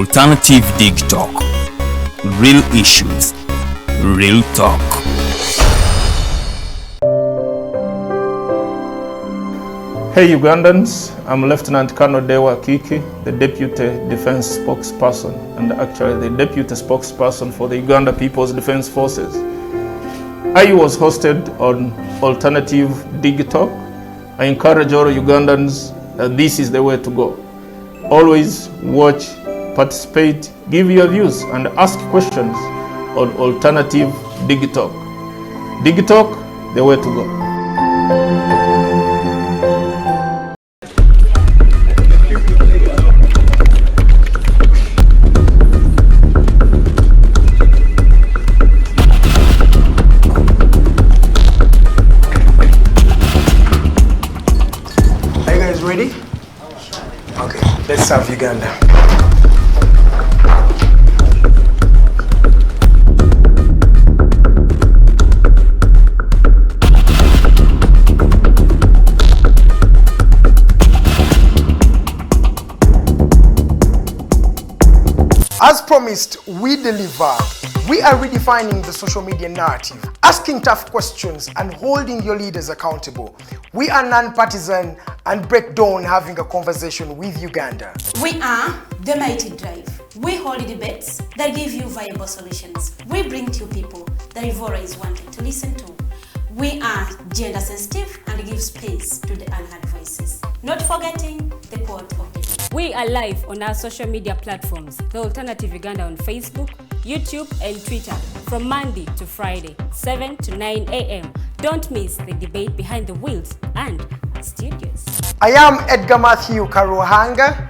Alternative Dig Talk. Real issues, real talk. Hey Ugandans, I'm Lieutenant Colonel Dewa Kiki, the Deputy Defense Spokesperson and actually the Deputy Spokesperson for the Uganda People's Defense Forces. I was hosted on Alternative Dig Talk. I encourage all Ugandans that this is the way to go. Always watch, participate, give your views and ask questions on Alternative Dig Talk. Dig Talk, the way to go. Ready? Okay, let's serve Uganda. As promised, we deliver. We are redefining the social media narrative, asking tough questions and holding your leaders accountable. We are non-partisan and break down having a conversation with Uganda. We are the Mighty Drive. We hold debates that give you viable solutions. We bring to you people that you've always wanted to listen to. We are gender sensitive and give space to the unheard voices. Not forgetting the quote of the day. We are live on our social media platforms, The Alternative Uganda on Facebook, YouTube and Twitter from Monday to Friday, 7 to 9 a.m. Don't miss the debate behind the wheels and studios. I am Edgar Matthew Karuhanga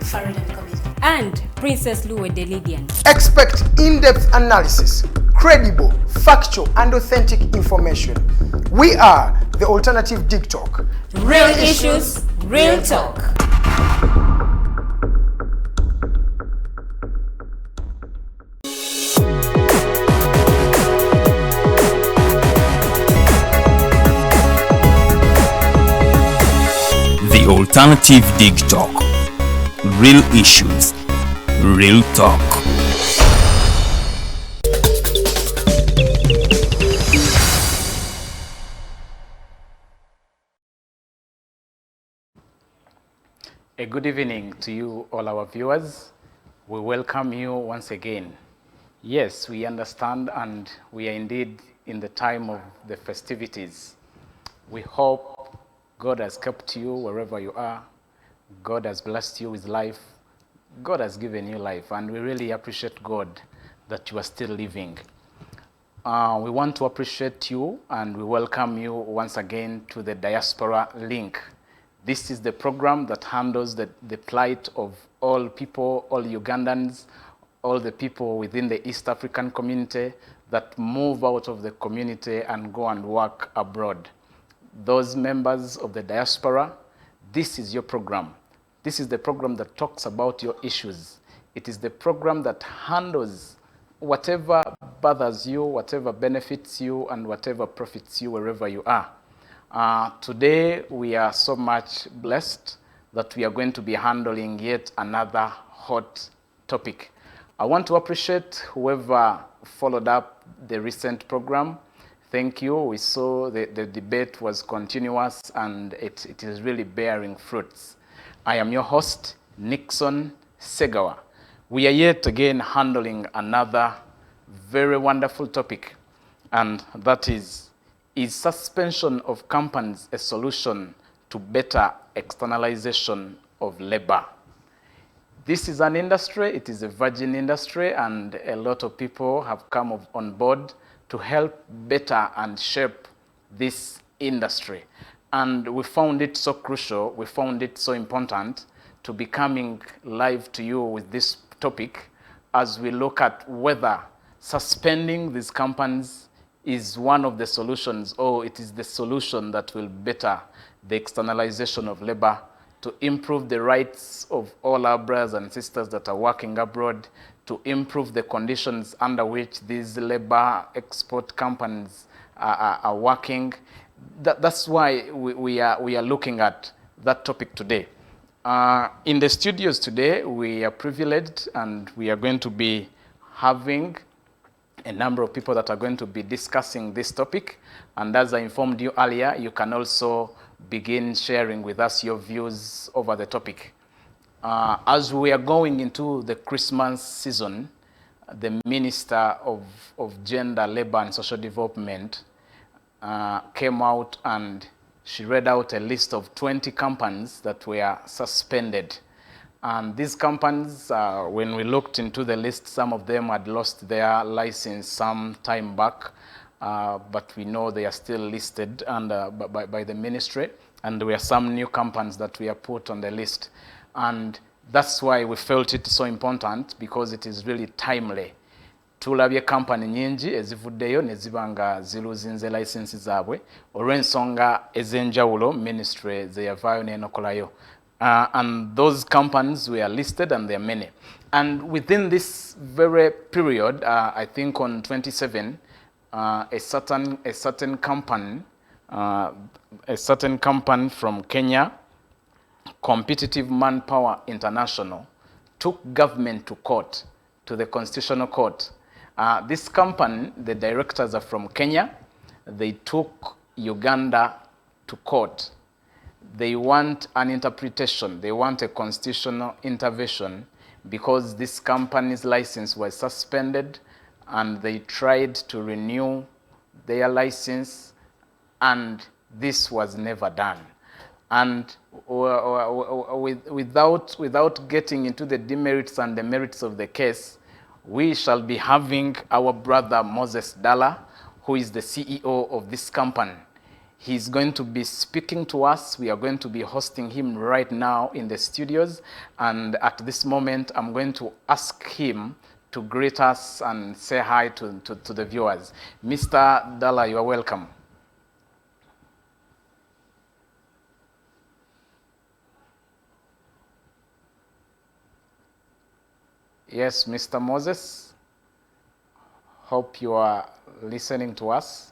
and Princess Luwe Delidian. Expect in-depth analysis, credible, factual and authentic information. We are the Alternative Dig Talk. Real issues, real talk. Alternative Dig Talk. Real issues, real talk. A good evening to you, all our viewers. We welcome you once again. Yes, we understand and we are indeed in the time of the festivities. We hope God has kept you wherever you are. God has blessed you with life. God has given you life, and we really appreciate God that you are still living. We want to appreciate you, and we welcome you once again to the Diaspora Link. This is the program that handles the plight of all people, all Ugandans, all the people within the East African community that move out of the community and go and work abroad. Those members of the diaspora, this is your program. This is the program that talks about your issues. It is the program that handles whatever bothers you, whatever benefits you, and whatever profits you wherever you are. Today, we are so much blessed that we are going to be handling yet another hot topic. I want to appreciate whoever followed up the recent program. Thank you. We saw the debate was continuous and it is really bearing fruits. I am your host, Nixon Segawa. We are yet again handling another very wonderful topic, and that is suspension of companies a solution to better externalization of labor? This is an industry, it is a virgin industry, and a lot of people have come on board to help better and shape this industry. And we found it so crucial, we found it so important to be coming live to you with this topic as we look at whether suspending these companies is one of the solutions, or it is the solution that will better the externalization of labor, to improve the rights of all our brothers and sisters that are working abroad, to improve the conditions under which these labor export companies are working. That's why we are looking at that topic today. In the studios today, we are privileged and we are going to be having a number of people that are going to be discussing this topic. And as I informed you earlier, you can also begin sharing with us your views over the topic. As we are going into the Christmas season, the Minister of Gender, Labor and Social Development came out and she read out a list of 20 companies that were suspended. And these companies, when we looked into the list, some of them had lost their license some time back, but we know they are still listed by the ministry. And there were some new companies that were put on the list. And that's why we felt it so important, because it is really timely. Tulabye company nyingi ezivuddeyo ne ziba nga ziluzinze license zaabwe olw'ensonga ez'enjawulo ministry ze yavaayo n'enokolayo. And those companies were listed, and there are many. And within this very period, I think on 27, a certain company from Kenya, Competitive Manpower International, took government to court, to the Constitutional Court. This company, the directors are from Kenya. They took Uganda to court. They want an interpretation. They want a constitutional intervention because this company's license was suspended and they tried to renew their license, and this was never done. And without getting into the demerits and the merits of the case, we shall be having our brother Moses Adala, who is the CEO of this company. He's going to be speaking to us. We are going to be hosting him right now in the studios. And at this moment, I'm going to ask him to greet us and say hi to the viewers. Mr. Adala, you are welcome. Yes, Mr. Moses, hope you are listening to us.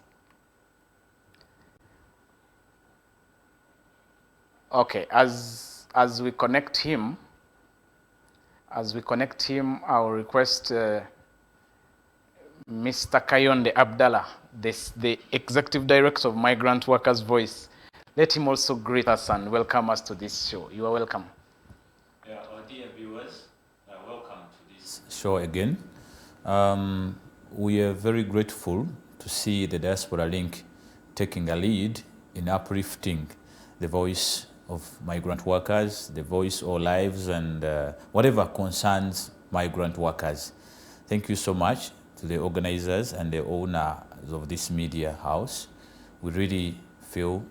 Okay, as we connect him, I'll request Mr. Kayonde Abdallah, the Executive Director of Migrant Workers Voice. Let him also greet us and welcome us to this show. You are welcome. Yeah, our dear viewers, welcome to this show again. We are very grateful to see the Diaspora Link taking a lead in uplifting the voice of migrant workers, the voice of lives, and whatever concerns migrant workers. Thank you so much to the organizers and the owners of this media house. We really feel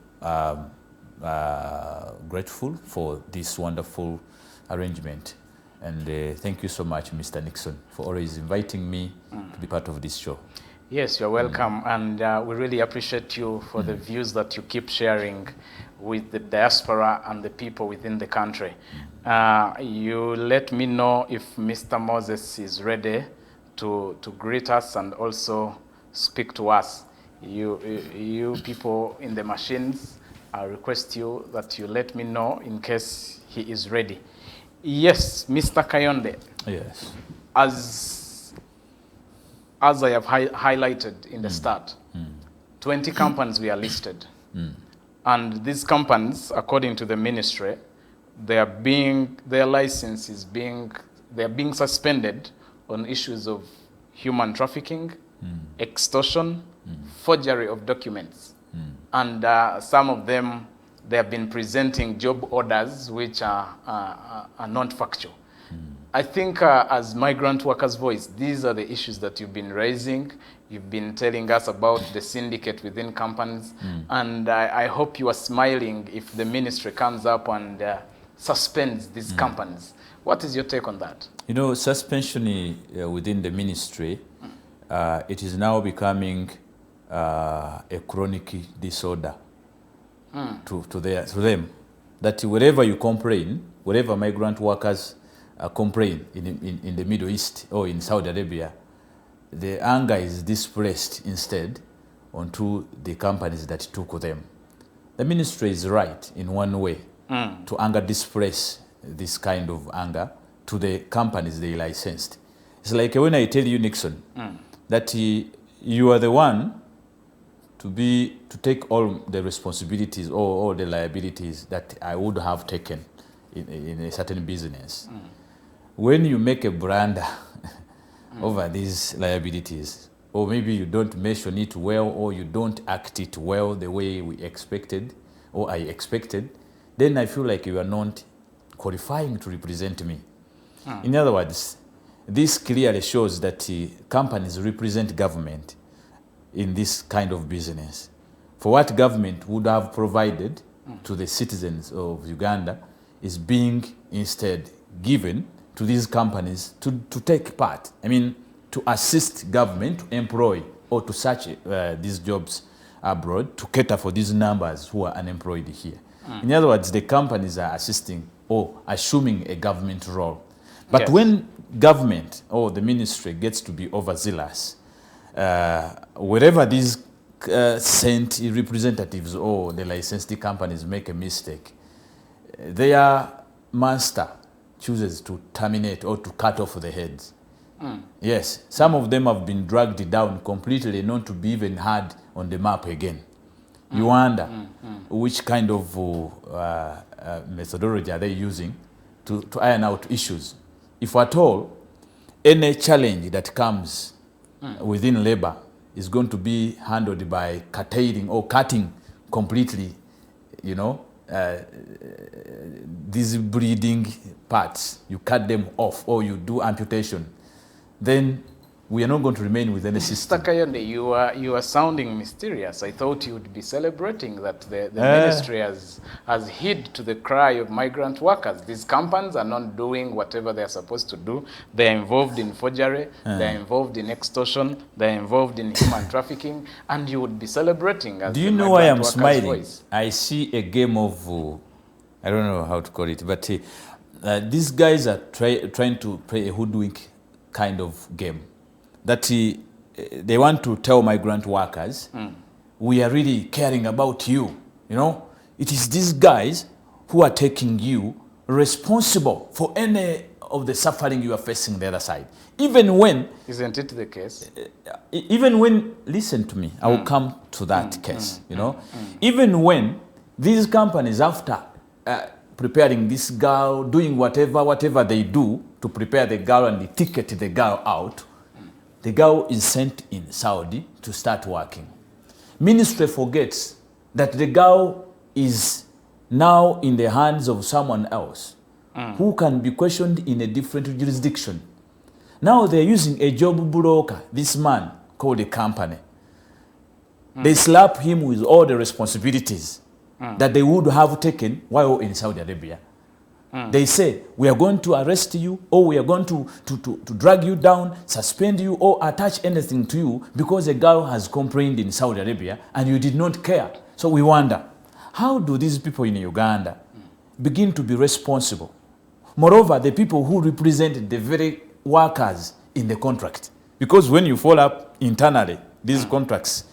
grateful for this wonderful arrangement. And thank you so much, Mr. Nixon, for always inviting me to be part of this show. Yes, you're welcome. And we really appreciate you for the views that you keep sharing with the diaspora and the people within the country. You let me know if Mr. Moses is ready to greet us and also speak to us. You people in the machines, I request you that you let me know in case he is ready. Yes, Mr. Kayonde. Yes. As I have highlighted in the start, 20 companies were listed. And these companies, according to the ministry, their license is being suspended on issues of human trafficking, extortion, forgery of documents. And some of them, they have been presenting job orders which are not factual. I think as Migrant Workers Voice, these are the issues that you've been raising. You've been telling us about the syndicate within companies. And I hope you are smiling if the ministry comes up and suspends these companies. What is your take on that? You know, suspension within the ministry, it is now becoming a chronic disorder to them. That wherever you complain, wherever migrant workers complain in the Middle East or in Saudi Arabia, the anger is displaced instead onto the companies that took them. The ministry is right in one way to anger displace this kind of anger to the companies they licensed. It's like when I tell you, Nixon, that you are the one to take all the responsibilities or all the liabilities that I would have taken in a certain business. When you make a blunder over these liabilities, or maybe you don't mention it well, or you don't act it well the way we expected, or I expected, then I feel like you are not qualifying to represent me. In other words, this clearly shows that companies represent government in this kind of business. For what government would have provided to the citizens of Uganda is being instead given to these companies to take part. I mean, to assist government to employ or to search these jobs abroad to cater for these numbers who are unemployed here. In other words, the companies are assisting or assuming a government role. But Yes. when government or the ministry gets to be overzealous, wherever these sent representatives or the licensed companies make a mistake, their master chooses to terminate or to cut off the heads. Yes, some of them have been dragged down completely, not to be even had on the map again. You wonder which kind of methodology are they using to iron out issues. If at all, any challenge that comes within labor is going to be handled by curtailing or cutting completely, you know, these breeding parts, you cut them off or you do amputation, then we are not going to remain with any system. Mr. Kayonde, you are sounding mysterious. I thought you would be celebrating that the ministry has heed to the cry of migrant workers. These companies are not doing whatever they are supposed to do. They are involved in forgery, they are involved in extortion, they are involved in human trafficking, and you would be celebrating as Do you the know why I'm migrant workers' smiling? voice. I see a game of, I don't know how to call it, but these guys are trying to play a hoodwink kind of game. That they want to tell migrant workers, we are really caring about you. You know, it is these guys who are taking you responsible for any of the suffering you are facing on the other side. Even when, Isn't it the case? even when, listen to me, I will come to that case, you know. Even when these companies, after preparing this girl, doing whatever they do to prepare the girl and the ticket the girl out, the girl is sent in Saudi to start working. Ministry forgets that the girl is now in the hands of someone else who can be questioned in a different jurisdiction. Now they're using a job broker, this man called a company. They slap him with all the responsibilities that they would have taken while in Saudi Arabia. They say, we are going to arrest you, or we are going to drag you down, suspend you, or attach anything to you because a girl has complained in Saudi Arabia and you did not care. So we wonder, how do these people in Uganda begin to be responsible? Moreover, the people who represent the very workers in the contract. Because when you follow up internally, these contracts,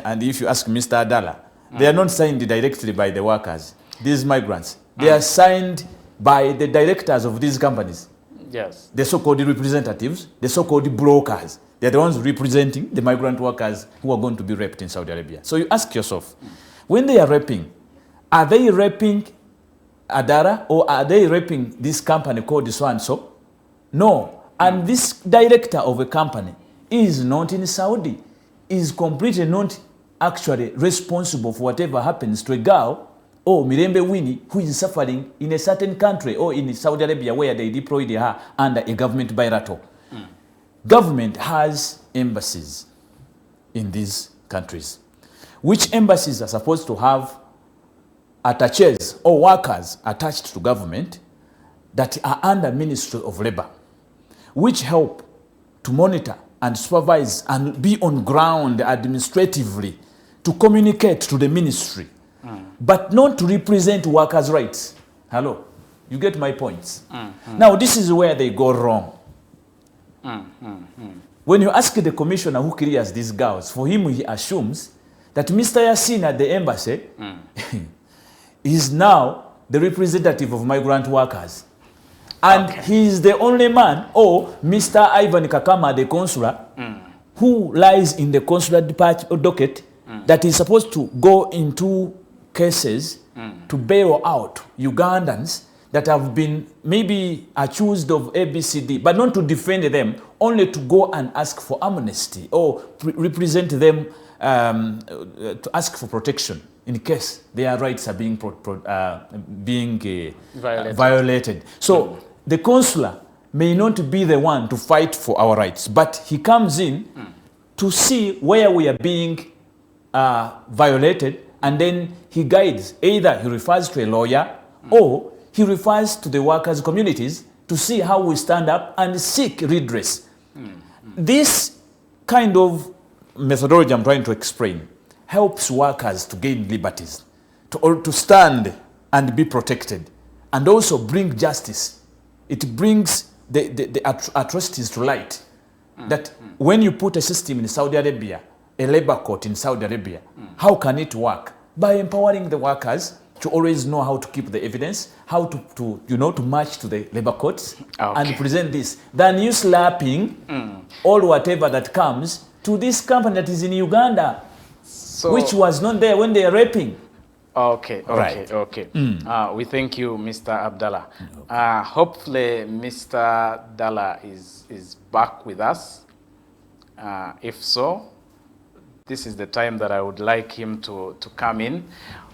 and if you ask Mr. Adala, they are not signed directly by the workers, these migrants. They are signed by the directors of these companies. Yes. The so-called representatives, the so-called brokers. They're the ones representing the migrant workers who are going to be raped in Saudi Arabia. So you ask yourself, when they are raping, are they raping Adala or are they raping this company called so-and-so? No. And this director of a company is not in Saudi, is completely not actually responsible for whatever happens to a girl or Mirembe Winnie, who is suffering in a certain country or in Saudi Arabia where they deployed her under a government bilateral. Government has embassies in these countries, which embassies are supposed to have attaches or workers attached to government that are under Ministry of Labor, which help to monitor and supervise and be on ground administratively to communicate to the ministry, but not to represent workers' rights. Hello, you get my points. Now, this is where they go wrong. When you ask the commissioner who clears these girls, for him he assumes that Mr. Yassin at the embassy is now the representative of migrant workers. And he's the only man, or Mr. Ivan Kakama, the consular, who lies in the consular docket that is supposed to go into cases to bail out Ugandans that have been maybe accused of ABCD, but not to defend them, only to go and ask for amnesty or represent them to ask for protection in case their rights are being violated. So the consular may not be the one to fight for our rights, but he comes in to see where we are being violated, and then he guides. Either he refers to a lawyer or he refers to the workers' communities to see how we stand up and seek redress. This kind of methodology I'm trying to explain helps workers to gain liberties, to stand and be protected, and also bring justice. It brings the atrocities to light. That when you put a system in Saudi Arabia, a labor court in Saudi Arabia, how can it work? By empowering the workers to always know how to keep the evidence, how to march to the labor courts and present this, than you slapping all whatever that comes to this company that is in Uganda, which was not there when they are raping. Okay. We thank you, Mr. Abdallah. Hopefully, Mr. Dalla is back with us. If so, this is the time that I would like him to come in.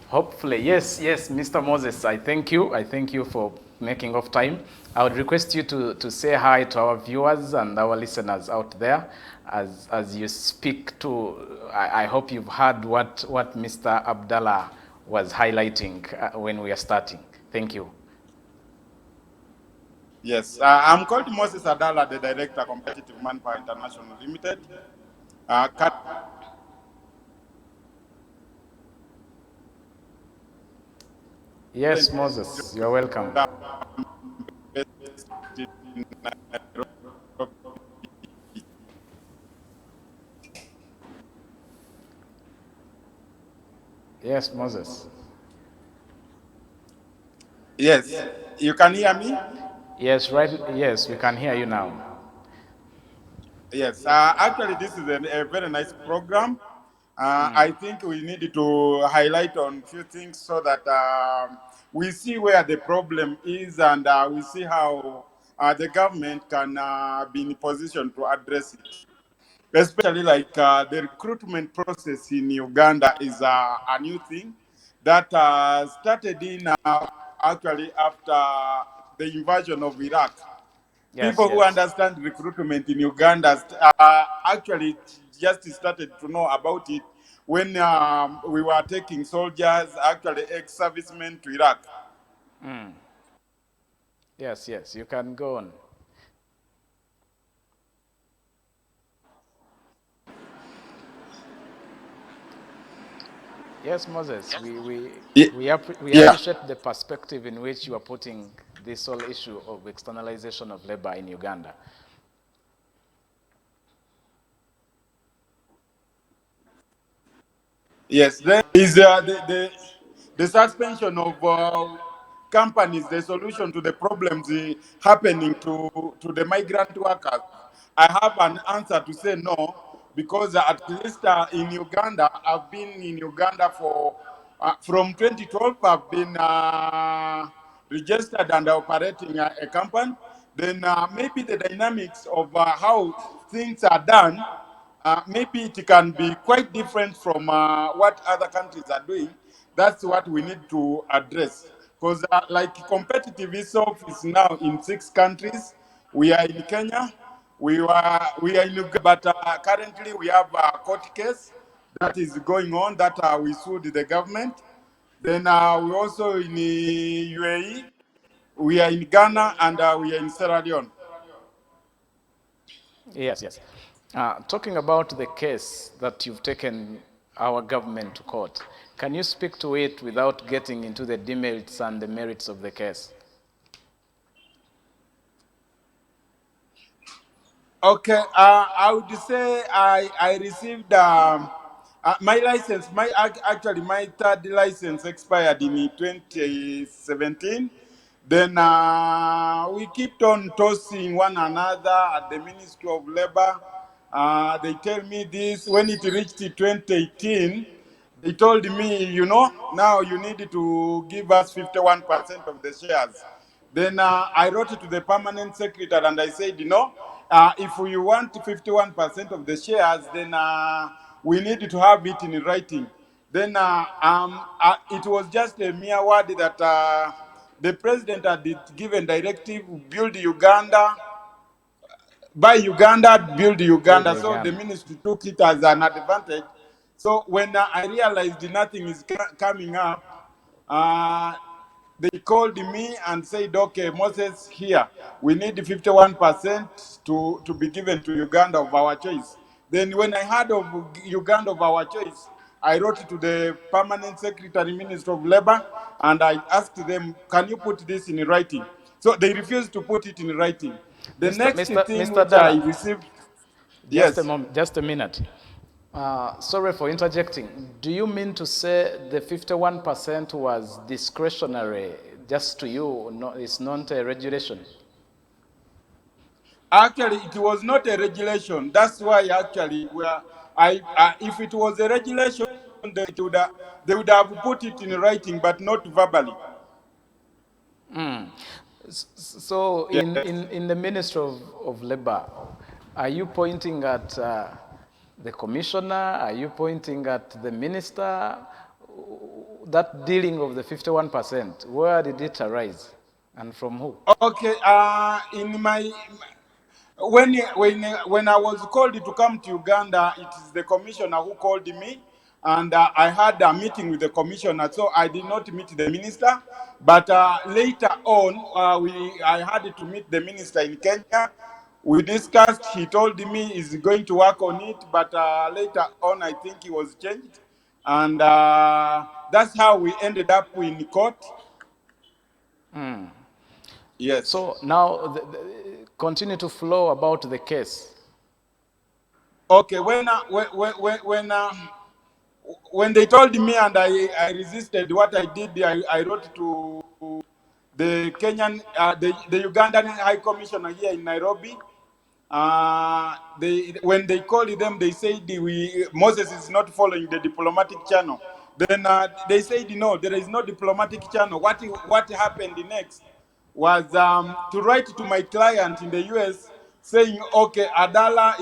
Hopefully, yes, Mr. Moses, I thank you. I thank you for making off time. I would request you to say hi to our viewers and our listeners out there as you speak to. I hope you've heard what Mr. Abdallah was highlighting when we are starting. Thank you. Yes, I'm called Moses Adala, the Director, Competitive Manpower International Limited. Yes, Moses, you're welcome. Yes, Moses. Yes, you can hear me? Yes, right. Yes, we can hear you now. Yes, actually this is a very nice program. I think we need to highlight on few things so that we see where the problem is, and we see how the government can be in position to address it. Especially like the recruitment process in Uganda is a new thing that started in actually after the invasion of Iraq. People who understand recruitment in Uganda actually just started to know about it when we were taking soldiers, actually ex-servicemen, to Iraq. Yes, you can go on. Yes, Moses, we appreciate the perspective in which you are putting this whole issue of externalization of labor in Uganda. Yes, there is the suspension of companies, the solution to the problems happening to the migrant workers. I have an answer to say no, because at least in Uganda, I've been in Uganda for from 2012. I've been registered and operating a company. Then maybe the dynamics of how things are done, maybe it can be quite different from what other countries are doing. That's what we need to address. Because like competitive itself is now in 6 countries. We are in Kenya, we are in Uganda, but currently we have a court case that is going on that we sued the government. Then we also in the UAE, we are in Ghana, and we are in Sierra Leone. Yes. Talking about the case that you've taken our government to court, can you speak to it without getting into the demerits and the merits of the case? Okay, I would say I received My license, actually my third license expired in 2017. Then we kept on tossing one another at the Ministry of Labor. They tell me this when it reached 2018. They told me, you know, now you need to give us 51% of the shares. Then I wrote to the permanent secretary and I said, you know, if we want 51% of the shares, then we need to have it in writing. Then it was just a mere word that the president had given directive, build Uganda, buy Uganda, build Uganda. So the ministry took it as an advantage. So when I realized nothing is coming up, they called me and said, okay, Moses, here, we need 51% to be given to Uganda of our choice. Then when I heard of Uganda of our choice, I wrote to the permanent secretary, Minister of Labor, and I asked them, can you put this in writing? So they refused to put it in writing. The next thing Mr. which I Adala, received, just a yes. moment, just a minute. Sorry for interjecting. Do you mean to say the 51% was discretionary just to you? No, it's not a regulation? Actually, it was not a regulation. That's why actually, if it was a regulation, they would have put it in writing, but not verbally. So Yes. in the Ministry of Labor, are you pointing at the commissioner? Are you pointing at the minister? That dealing of the 51%, where did it arise and from who? Okay. When I was called to come to Uganda, it is the commissioner who called me, and I had a meeting with the commissioner. So I did not meet the minister, but later on, I had to meet the minister in Kenya. We discussed. He told me he's going to work on it, but later on, I think he was changed, and that's how we ended up in court. Yes. So now, continue to flow about the case. Okay. When they told me and I resisted, what I did, I wrote to the Kenyan, the Ugandan High Commissioner here in Nairobi. When they called them, they said Moses is not following the diplomatic channel. Then they said, no, there is no diplomatic channel. What happened next was to write to my client in the US saying, okay, Adala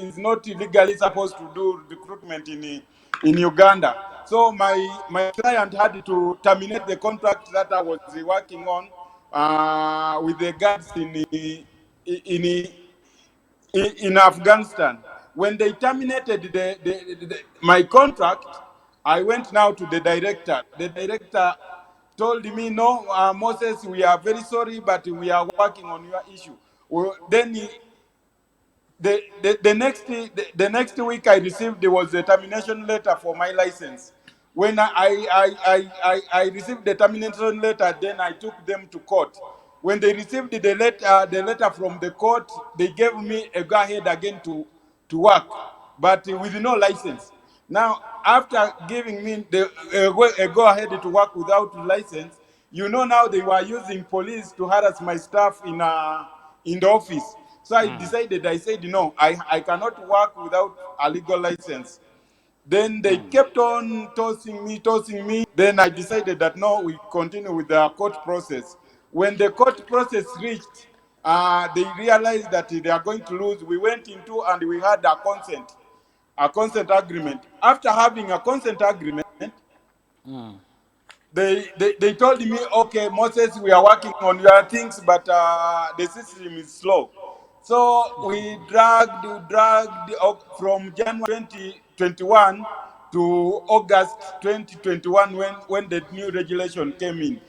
is not legally supposed to do recruitment in Uganda. So my client had to terminate the contract that I was working on with the guards in Afghanistan. When they terminated my contract, I went now to the director. The director told me, no, Moses, we are very sorry, but we are working on your issue. Well, then the next week I received, there was a termination letter for my license. When I received the termination letter, then I took them to court. When they received the letter from the court, they gave me a go ahead again to work, but with no license. Now, after giving me a go ahead to work without license, you know, now they were using police to harass my staff in the office. So I decided, I said, no, I cannot work without a legal license. Then they kept on tossing me. Then I decided that no, we continue with the court process. When the court process reached, they realized that they are going to lose. We went into and we had a consent agreement. After having a consent agreement, they told me, okay, Moses, we are working on your things, but the system is slow. So we dragged from January 2021 to August 2021 when the new regulation came in.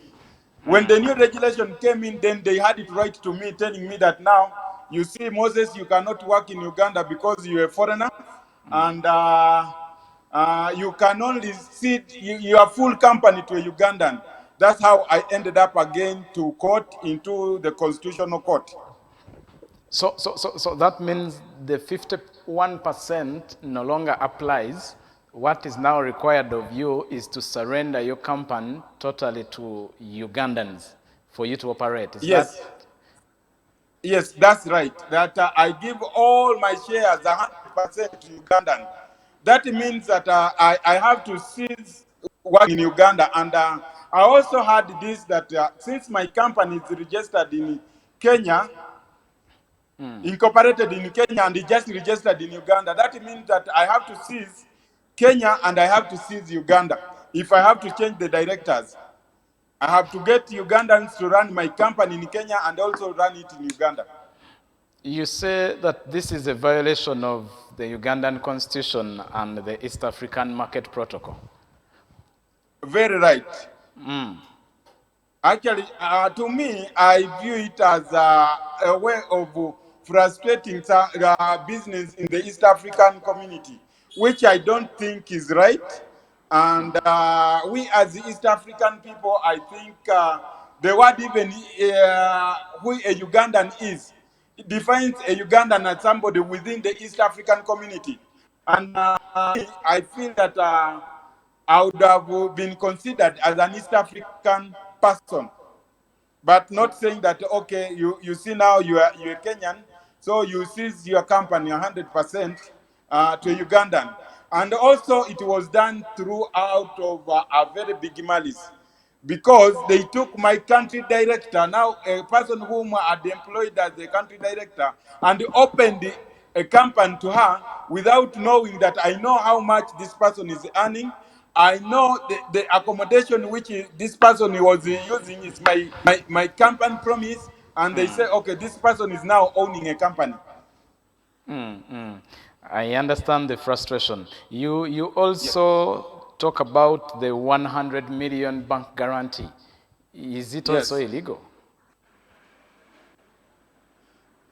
When the new regulation came in, then they had it right to me, telling me that now, you see, Moses, you cannot work in Uganda because you're a foreigner, and you can only sit, you are full company to a Ugandan. That's how I ended up again to court, into the constitutional court. So that means the 51% no longer applies What is now required of you is to surrender your company totally to Ugandans for you to operate. Is Yes. that? Yes, that's right. That I give all my shares 100% to Ugandan. That means that I have to cease working in Uganda. And I also had this that since my company is registered in Kenya, incorporated in Kenya, and it just registered in Uganda, that means that I have to cease Kenya and I have to cease Uganda. If I have to change the directors, I have to get Ugandans to run my company in Kenya and also run it in Uganda. You say that this is a violation of the Ugandan constitution and the East African Market Protocol. Very right. Actually, to me, I view it as a way of frustrating business in the East African community, which I don't think is right. And we as the East African people, I think the word even who a Ugandan is, it defines a Ugandan as somebody within the East African community. And I feel that I would have been considered as an East African person, but not saying that, okay, you see now you're Kenyan, so you seize your company 100% to Ugandan. And also it was done throughout of a very big malice, because they took my country director, now a person whom I had employed as the country director, and opened a company to her without knowing that I know how much this person is earning. I know the accommodation which this person was using is my company promise, and they say, okay, this person is now owning a company. I understand the frustration. You also talk about the 100 million bank guarantee. Is it also Yes. illegal?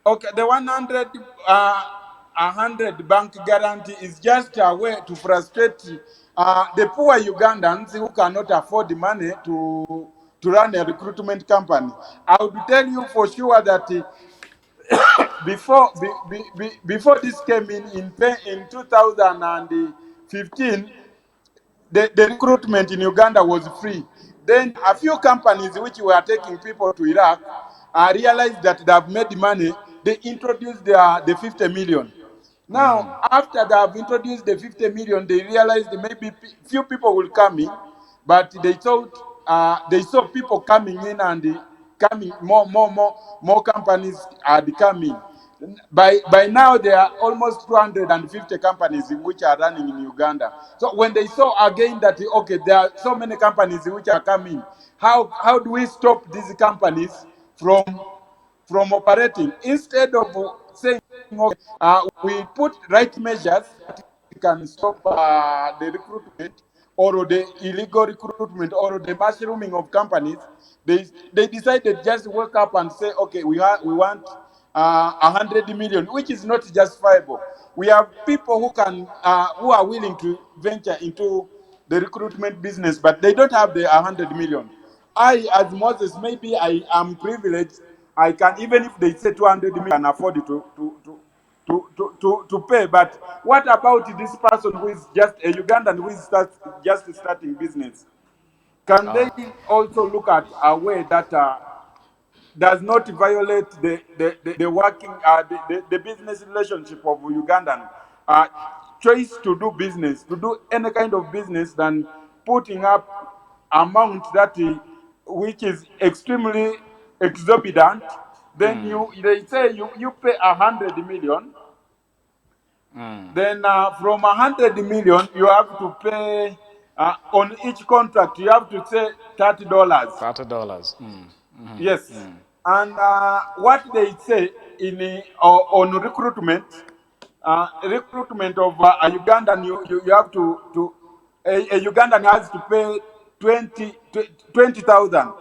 Okay, the 100 bank guarantee is just a way to frustrate the poor Ugandans who cannot afford the money to run a recruitment company. I would tell you for sure that before this came in 2015, the recruitment in Uganda was free. Then a few companies which were taking people to Iraq realized that they have made money. They introduced the 50 million. Now, after they have introduced the 50 million, they realized that maybe few people will come in, but they thought they saw people coming in, and coming more companies are coming. By now, there are almost 250 companies which are running in Uganda. So when they saw again that, okay, there are so many companies which are coming, how do we stop these companies from operating? Instead of saying, okay, we put right measures that can stop the recruitment or the illegal recruitment or the mushrooming of companies, they decided just wake up and say, okay, we want 100 million, which is not justifiable. We have people who are willing to venture into the recruitment business, but they don't have the 100 million. I, as Moses, maybe I am privileged. I can, even if they say 200 million, can afford it to pay. But what about this person who is just a Ugandan who is just starting business? Can they also look at a way that does not violate the working the business relationship of Ugandan choice to do business, to do any kind of business, than putting up amount that which is extremely exorbitant? Then they say you pay 100 million. Then from 100 million you have to pay on each contract you have to say $30. $30. Yes. And what they say on recruitment, recruitment of a Ugandan, you have to a Ugandan has to pay 20,000,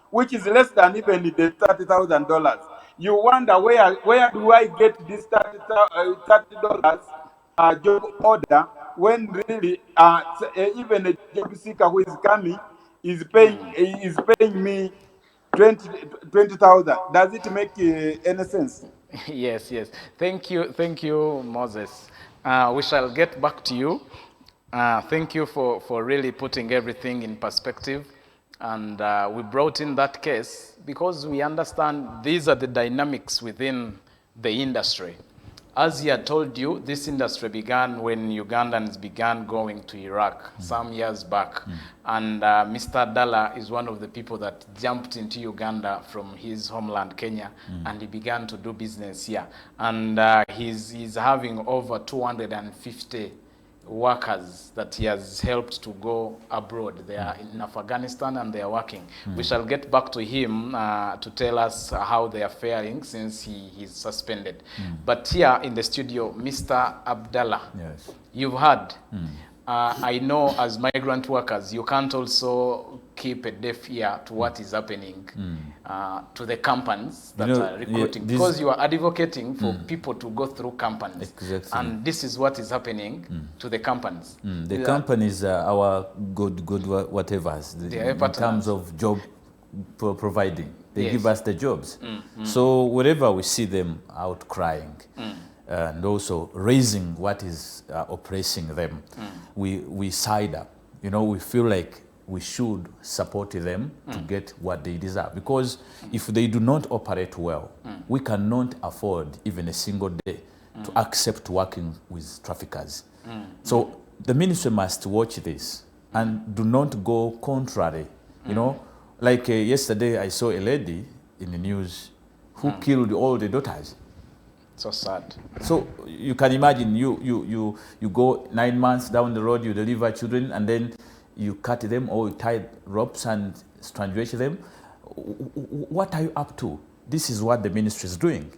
which is less than even the $30,000. You wonder where do I get this $30 job order, when really even a job seeker who is coming is paying me 20,000. Does it make any sense? Yes, yes. Thank you, Moses. We shall get back to you. Thank you for really putting everything in perspective. And we brought in that case because we understand these are the dynamics within the industry. As he had told you, this industry began when Ugandans began going to Iraq some years back. And Mr. Adala is one of the people that jumped into Uganda from his homeland, Kenya, and he began to do business here. And he's having over 250 workers that he has helped to go abroad. They are in Afghanistan and they are working. We shall get back to him to tell us how they are faring since he's suspended. But here in the studio, Mr. Abdallah, Yes. you've heard. I know as migrant workers, you can't also keep a deaf ear to what is happening to the companies that are recruiting, because you are advocating for people to go through companies. Exactly. And this is what is happening to the companies. The companies are our good whatevers in terms of job providing. They give us the jobs. So wherever we see them out crying, and also raising what is oppressing them, we side up. You know, we feel like we should support them to get what they deserve. Because if they do not operate well, we cannot afford even a single day to accept working with traffickers. So the ministry must watch this and do not go contrary. You know, like yesterday I saw a lady in the news who killed all the daughters. So sad. So you can imagine you go 9 months down the road, you deliver children, and then you cut them or you tie ropes and strangulate them. What are you up to? This is what the ministry is doing.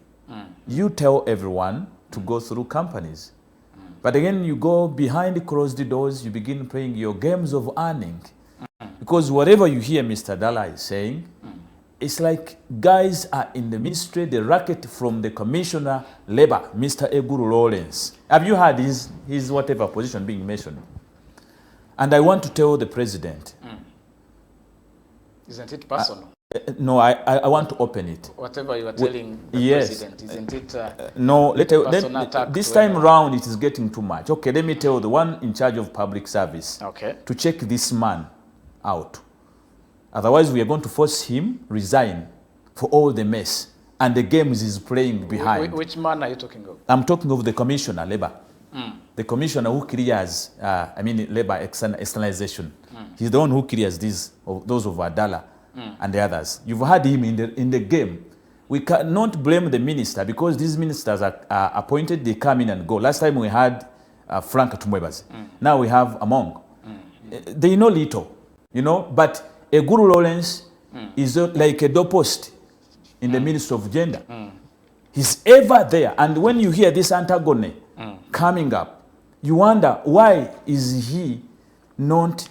You tell everyone to go through companies. But again, you go behind closed doors, you begin playing your games of earning. Because whatever you hear Mr. Adala is saying, it's like guys are in the ministry, the racket from the commissioner labor, Mr. Eguru Lawrence. Have you heard his whatever position being mentioned? And I want to tell the president. Isn't it personal? No, I want to open it. Whatever you are telling the president, isn't it no, personal attack? This time round it is getting too much. Okay, let me tell the one in charge of public service to check this man out. Otherwise, we are going to force him resign for all the mess and the games he's playing behind. Which man are you talking of? I'm talking of the commissioner, labor. The commissioner who clears, labor externalization. He's the one who clears those of Adala and the others. You've had him in the game. We cannot blame the minister because these ministers are appointed, they come in and go. Last time we had Frank Tumwebas. Now we have Among. They know little, you know, but Eguru Lawrence is like a doorpost in the Ministry of Gender. He's ever there. And when you hear this antagony coming up, you wonder why is he not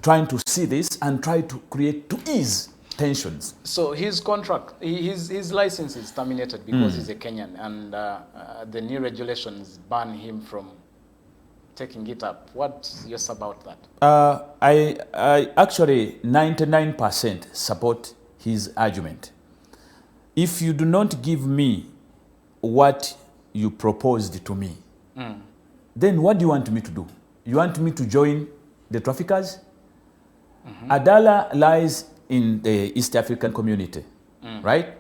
trying to see this and try to create, to ease tensions. So his contract, his license is terminated because he's a Kenyan, and the new regulations ban him from taking it up. What's yours about that? I actually 99% support his argument. If you do not give me what you proposed to me, then what do you want me to do? You want me to join the traffickers? Adala lies in the East African community, right?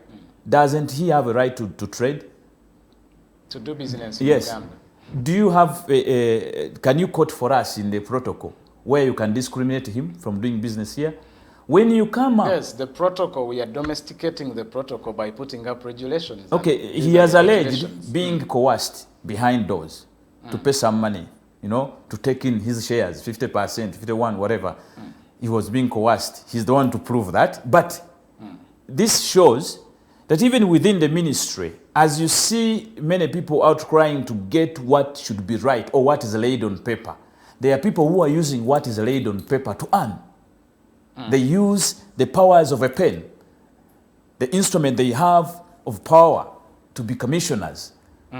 Doesn't he have a right to trade? To do business in yes. Uganda? Do you have, can you quote for us in the protocol where you can discriminate him from doing business here? When you come up... Yes, the protocol, we are domesticating the protocol by putting up regulations. Okay, he has alleged being coerced behind doors to pay some money, you know, to take in his shares, 50%, 51, whatever. He was being coerced. He's the one to prove that. But this shows that even within the ministry, as you see many people outcrying to get what should be right or what is laid on paper, there are people who are using what is laid on paper to earn. They use the powers of a pen, the instrument they have of power to be commissioners,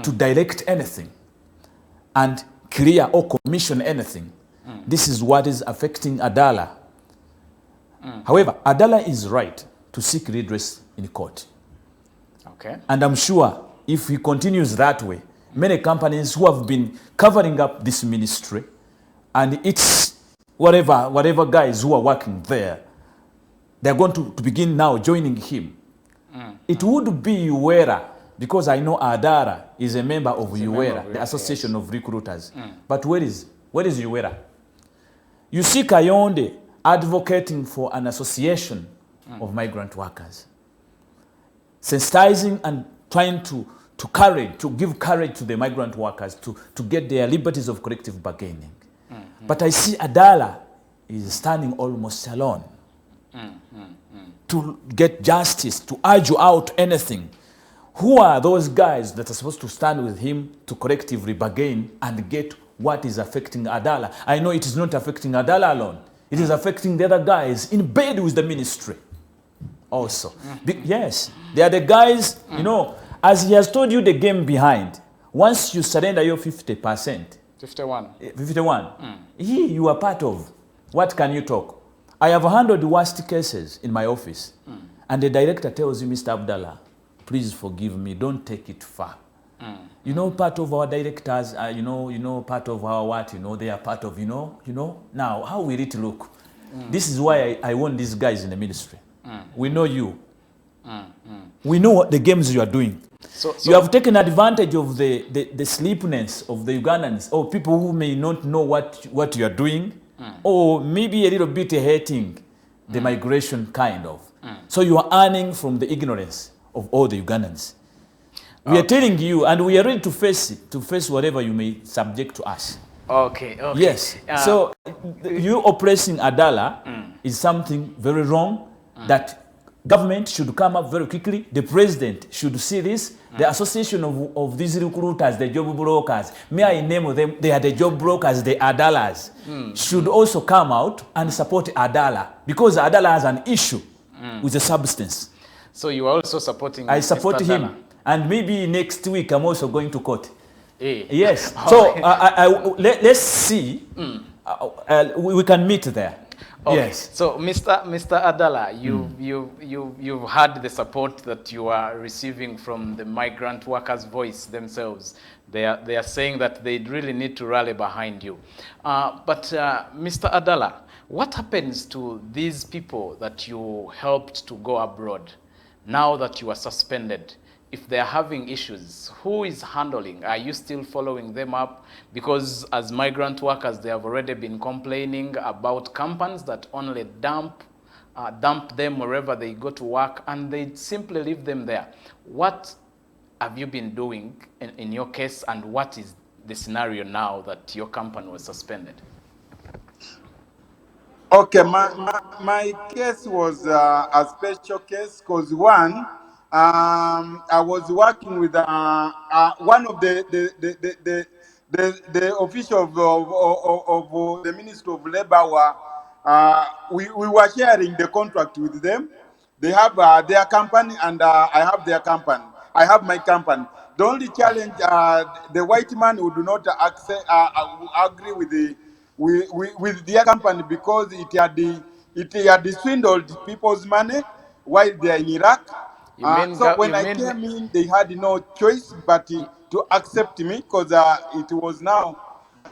to direct anything and clear or commission anything. This is what is affecting Adala. However, Adala is right to seek redress in court. Okay. And I'm sure if he continues that way, many companies who have been covering up this ministry and it's whatever guys who are working there, they're going to begin now joining him. It would be Uwera, because I know Adala is a member of Uwera, the Association of Recruiters. But where is Uwera? You see Kayonde advocating for an association of migrant workers, sensitizing and trying to give courage to the migrant workers to get their liberties of collective bargaining. But I see Adala is standing almost alone to get justice, to argue out anything. Who are those guys that are supposed to stand with him to collectively bargain and get what is affecting Adala? I know it is not affecting Adala alone. It is affecting the other guys in bed with the ministry also. Yes, they are the guys, you know, as he has told you the game behind. Once you surrender your 50%, 51, you are part of. What can you talk? I have handled the worst cases in my office. And the director tells you, Mr. Abdallah, please forgive me, don't take it far. You know, part of our directors, you know, part of our what, you know, they are part of, you know. Now, how will it look? This is why I want these guys in the ministry. We know you. We know what the games you are doing. So you have taken advantage of the sleepiness of the Ugandans, or people who may not know what you are doing, or maybe a little bit hating the migration kind of. So you are earning from the ignorance of all the Ugandans. We are telling you, and we are ready to face it, to face whatever you may subject to us. Okay. Yes. So you oppressing Adala is something very wrong that government should come up very quickly. The president should see this. The association of these recruiters, the job brokers, may I name them, they are the job brokers, the Adalas, should also come out and support Adala, because Adala has an issue with the substance. So you are also supporting I support Mr. him. Adala. And maybe next week I'm also going to court. Hey. Yes. So let's see. We can meet there. Okay. Yes. So, Mr. Adala, you've had the support that you are receiving from the migrant workers' voice themselves. They are saying that they really need to rally behind you. But Mr. Adala, what happens to these people that you helped to go abroad now that you are suspended? If they're having issues, who is handling? Are you still following them up? Because as migrant workers, they have already been complaining about companies that only dump them wherever they go to work, and they simply leave them there. What have you been doing in your case, and what is the scenario now that your company was suspended? Okay, my case was a special case because one, I was working with one of the officials of the Ministry of Labor. We were sharing the contract with them. They have their company, and I have their company. I have my company. The only challenge, the white man who do not agree with their company, because it had swindled people's money while they are in Iraq. So when I came in, they had no choice but to accept me, because it was now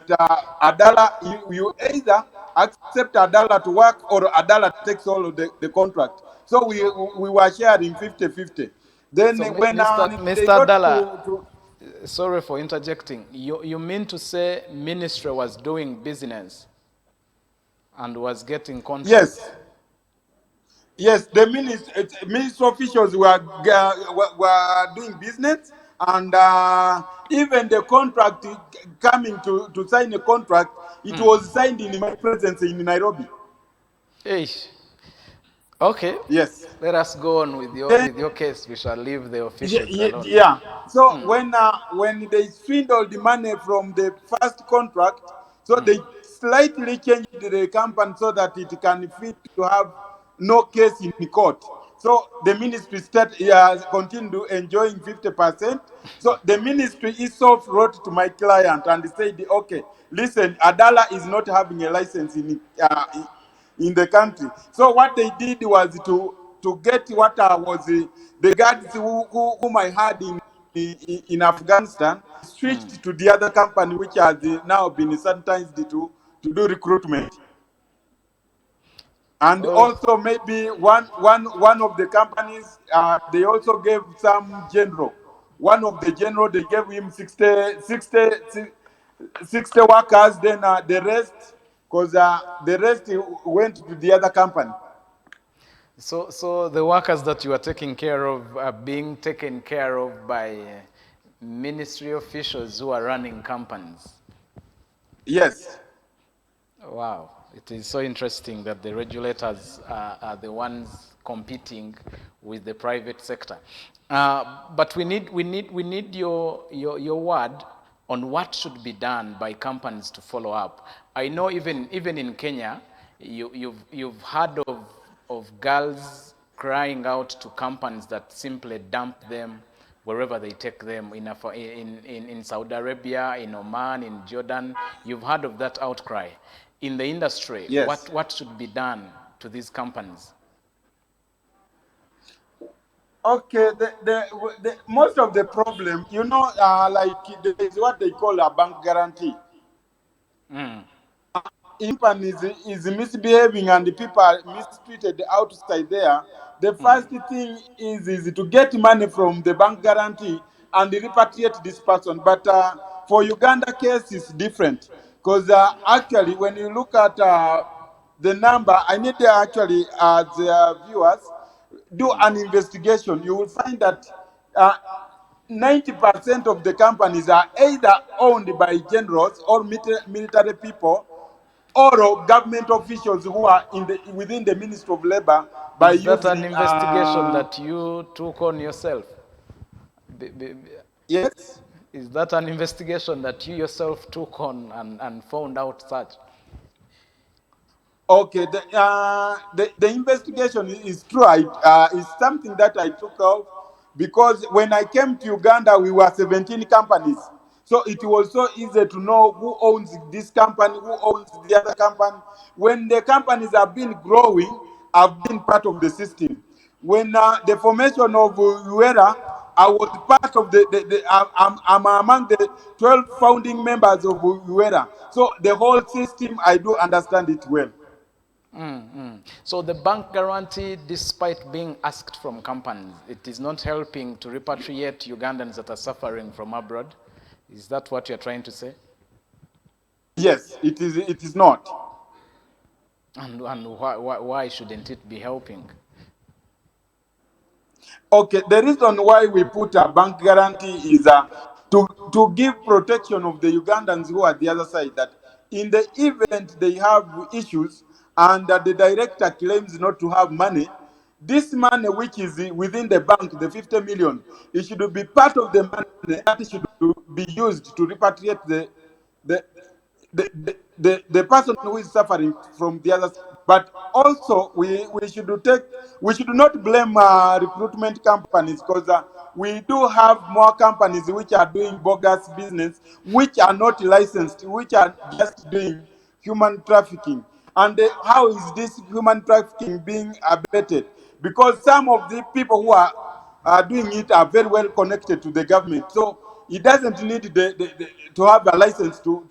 that Adala, you either accept Adala to work, or Adala takes all of the contract. So we were sharing 50-50. Then so when Mr. Adala, sorry for interjecting. You mean to say ministry was doing business and was getting contracts? Yes. Yes, the ministry officials were doing business, and even the contract coming to sign a contract, it was signed in my presence in Nairobi. Hey. Okay. Yes. Let us go on with your case. We shall leave the officials alone. Yeah. So when they swindled the money from the first contract, so they slightly changed the company so that it can fit to have no case in court. So the ministry continued enjoying 50%. So the ministry itself wrote to my client and said, okay, listen, Adala is not having a license in the country. So what they did was to get what was the guards whom I had in Afghanistan, switched to the other company, which has now been sanitized to do recruitment. And also maybe one of the companies, they also gave some general. One of the general, they gave him 60 workers, then the rest, because the rest went to the other company. So the workers that you are taking care of are being taken care of by ministry officials who are running companies? Yes. Wow. It is so interesting that the regulators are the ones competing with the private sector. But we need your word on what should be done by companies to follow up. I know even in Kenya, you've heard of girls crying out to companies that simply dump them wherever they take them, in Saudi Arabia, in Oman, in Jordan. You've heard of that outcry. In the industry, Yes. what should be done to these companies? Okay, the most of the problem, like there is what they call a bank guarantee. Companies is misbehaving and the people are mistreated outside there. The first thing is to get money from the bank guarantee and repatriate this person. But for Uganda case, it's different because actually, when you look at the number, I need to actually, as viewers, do an investigation. You will find that 90% of the companies are either owned by generals or military people or government officials who are within the Ministry of Labor by Is that an using. investigation that you took on yourself? Yes. Is that an investigation that you yourself took on and found out such? Okay, the investigation is true. Is something that I took off because when I came to Uganda, we were 17 companies. So it was so easy to know who owns this company, who owns the other company. When the companies have been growing, I've been part of the system. When the formation of UERA, I was part of I'm among the 12 founding members of UERA. So the whole system, I do understand it well. So the bank guarantee, despite being asked from companies, it is not helping to repatriate Ugandans that are suffering from abroad. Is that what you're trying to say? Yes, it is. It is not. And why shouldn't it be helping? Okay, the reason why we put a bank guarantee is to give protection of the Ugandans who are the other side, that in the event they have issues and the director claims not to have money, this money which is within the bank, the 50 million, it should be part of the money that should be used to repatriate the the person who is suffering from the others. But also we should not blame recruitment companies, because we do have more companies which are doing bogus business, which are not licensed, which are just doing human trafficking. And how is this human trafficking being abetted? Because some of the people who are doing it are very well connected to the government. So it doesn't need to have a license to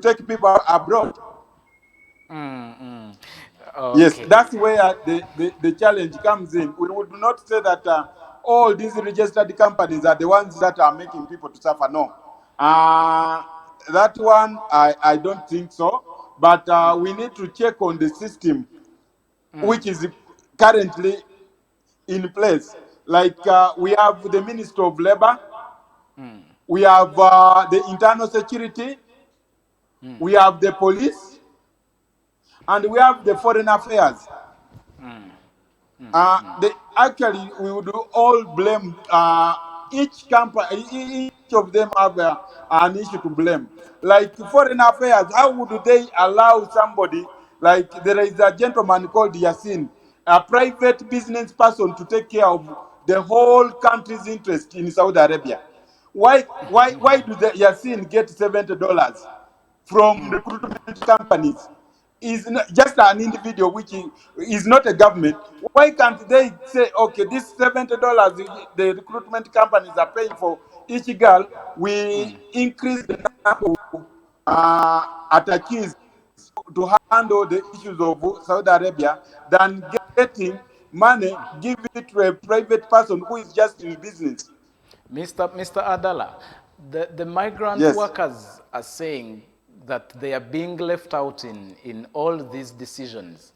take people abroad. Yes, Okay. that's where the challenge comes in. We would not say that all these registered companies are the ones that are making people to suffer. No. That one, I don't think so. But we need to check on the system which is currently in place. Like we have the Ministry of Labor, we have the Internal Security, we have the police, and we have the Foreign Affairs. Actually, we would all blame each company. Each of them have an issue to blame. Like Foreign Affairs, how would they allow somebody, like there is a gentleman called Yasin, a private business person, to take care of the whole country's interest in Saudi Arabia? Why do the Yasin get $70 from recruitment companies? Is just an individual, which is not a government. Why can't they say, okay, this $70 the recruitment companies are paying for each girl, we increase the number of attachees to handle the issues of Saudi Arabia than getting money, give it to a private person who is just in business. Mr. Adala, the migrant Yes. workers are saying that they are being left out in all these decisions.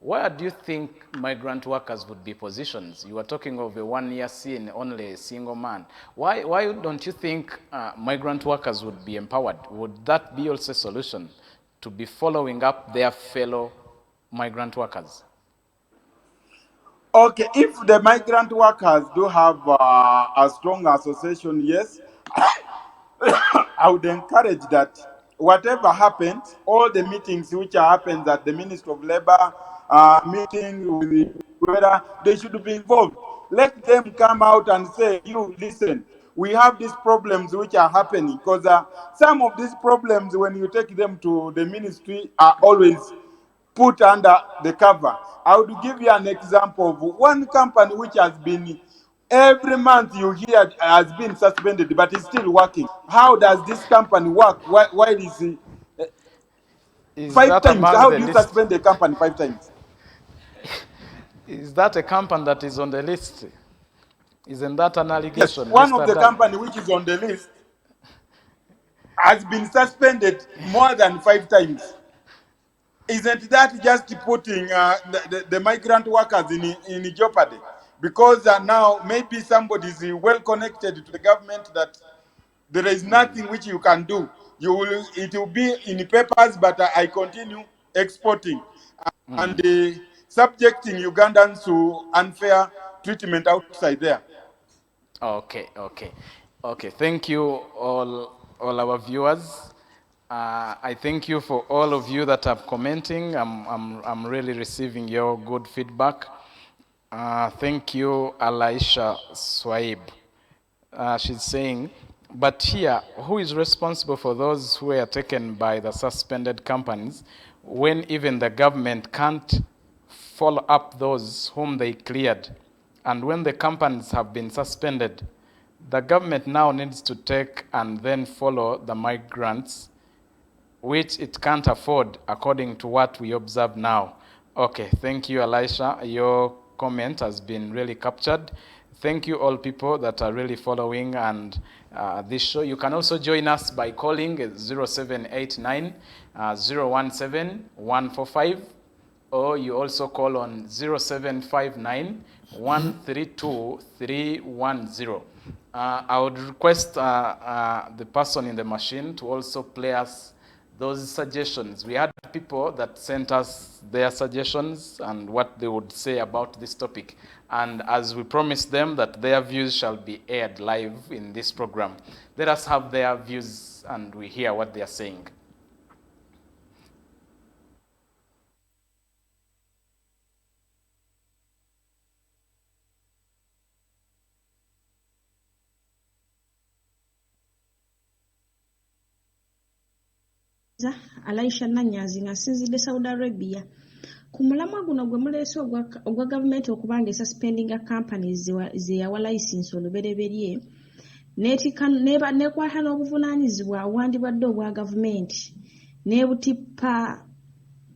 Where do you think migrant workers would be positioned? You are talking of a one-year scene, only a single man. Why don't you think migrant workers would be empowered? Would that be also a solution to be following up their fellow migrant workers? Okay, if the migrant workers do have a strong association, yes, I would encourage that whatever happens, all the meetings which happens at the Ministry of Labor, meeting with the whether they should be involved. Let them come out and say, you listen, we have these problems which are happening, because some of these problems, when you take them to the ministry, are always put under the cover. I would give you an example of one company which has been, every month you hear has been suspended, but it's still working. How does this company work? Why is it Is 5 that times? among How the do you list? suspend a company 5 times? Is that a company that is on the list? Isn't that an Yes, allegation, one of Mr. the Adala? company which is on the list has been suspended more than 5 times. Isn't that just putting the migrant workers in jeopardy? Because now maybe somebody is well connected to the government that there is nothing which you can do. It will be in papers, but I continue exporting and subjecting Ugandans to unfair treatment outside there. Okay. Thank you, all our viewers. I thank you for all of you that are commenting. I'm really receiving your good feedback. Thank you, Alaisha Swaib. She's saying, but here, who is responsible for those who were taken by the suspended companies when even the government can't follow up those whom they cleared? And when the companies have been suspended, the government now needs to take and then follow the migrants, which it can't afford according to what we observe now. Okay, thank you, Elisha. Your comment has been really captured. Thank you all people that are really following and this show. You can also join us by calling 0789 017 145, or you also call on 0759 132 310. I would request the person in the machine to also play us those suggestions. We had people that sent us their suggestions and what they would say about this topic. And as we promised them that their views shall be aired live in this program, let us have their views and we hear what they are saying. Alaisha Nanyazi ngasinzidde Saudi Arabia ku mulamwa guno gwe muleese ogwa gavumenti okubanga suspending companies ze yawa license olubereberye nekwata n'obuvunaanyizibwa awandibwadde obwa gavumenti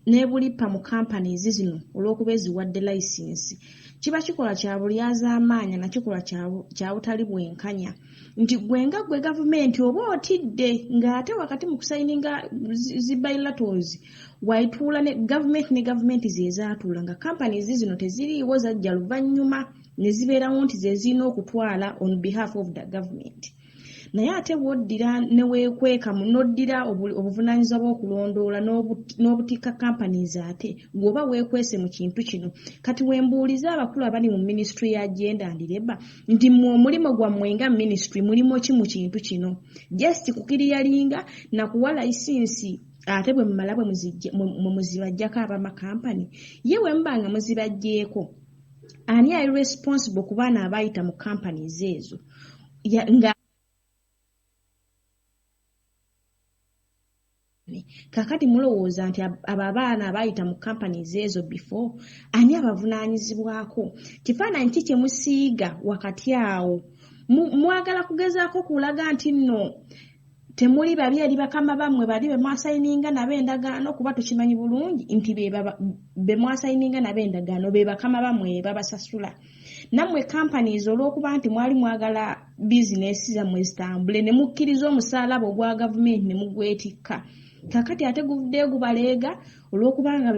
nebulipa mu companies zino olw'okuba eziwadde license kiba kikola kya bulyazaamaanya na kikola kya butali bwenkanya nti gwenga gwe gavumenti oba otidde ng'ate wakati mu kusayininga zi bilaterals waituula ne gavumenti zezaatuula nga companies zino teziriiwo zajja luvannyuma ne zibeerawo nti ze zirina okutwala on behalf of the government. Naye ate bw'oddira ne weekweka n'oddira obuvunaanyizibwa bw'okulondoola n'obutikka companies ate ng'oba weekwese mu kintu kino. Kati wembuuliza abakulu abali mu ministry ya Gender and Labour nti mu omulimu gwammwe nga ministry mulimu ki mu kintu kino? Just kukiriyalinga na kuwa license ate bwe mumala bwe muzibajjako ab'amakampani. Ye bwe muba nga muzibajjeeko ani ali responsible ku baana abayita mu companies ezo? Kakati mulowooza nti abo abaana abayita mu companies ezo before ani abavunaanyizibwako? Kifaananyi ki kye musiiga wakati awo? Mwagala kugezaako kulaga nti nno temuli babi eri bakama bamwe bali be mwasayininga nab'endagaano kuba tukimanyi bulungi nti be mwasayininga nab'endagaano be bakama bamwe babasasula. Nammwe companies olw'okuba nti mwali mwagala bizinesi zammwe zitambule ne mukkiriza omusaalaba ogwa gavumenti ne mugwetikka. Kakati ate guvuddeyo gubaleega olw'okubanga